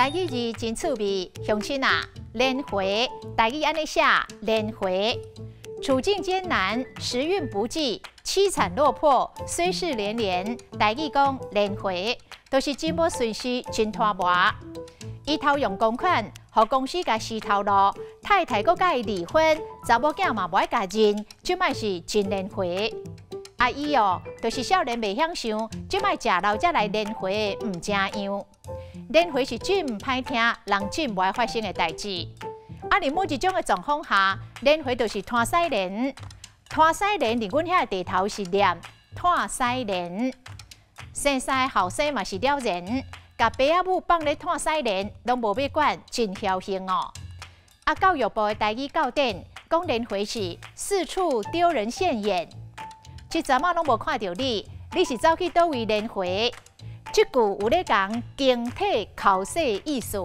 台语字真趣味，乡亲啊，莲花，台语安尼写莲花。处境艰难，时运不济，凄惨落魄，虽事连连。台语讲莲花，都是真无顺序，真拖磨。伊偷用公款，互公司甲私头路，太太阁甲伊离婚，查某囝嘛无爱甲认，即摆是真莲花。啊伊哦，就是少年袂晓想，即摆食老才来莲花，毋正样。莲花是真毋歹听，人真无爱发生的代志。啊，伫某一种的状况下，莲花就是拖屎莲。拖屎莲伫阮遐的地头是念拖屎莲。生屎后生嘛是了然，甲爸仔母放咧拖屎莲，拢无要管，真侥幸哦。啊，教育部的台语教典讲莲花是四处丢人现眼。即阵仔拢无看到你，你是走去倒位莲花？即句有咧讲经体考试的意思。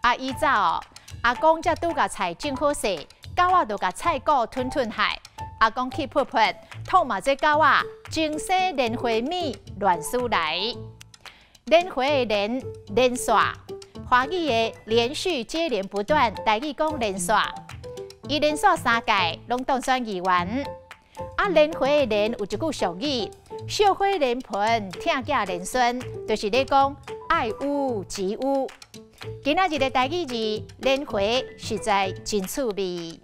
啊，以早哦，阿公才拄甲菜种好势，狗仔就甲菜果吞害。阿公去噗噗，痛骂这狗仔精生莲花米乱输来。莲花的莲连续，华语的连续接连不断，台语讲连续。伊连续3届拢当选议员。啊，莲花的莲有一句俗语，笑花莲盆，疼囝莲孙，就是咧讲爱屋及乌。今仔日的台语字莲花实在真趣味。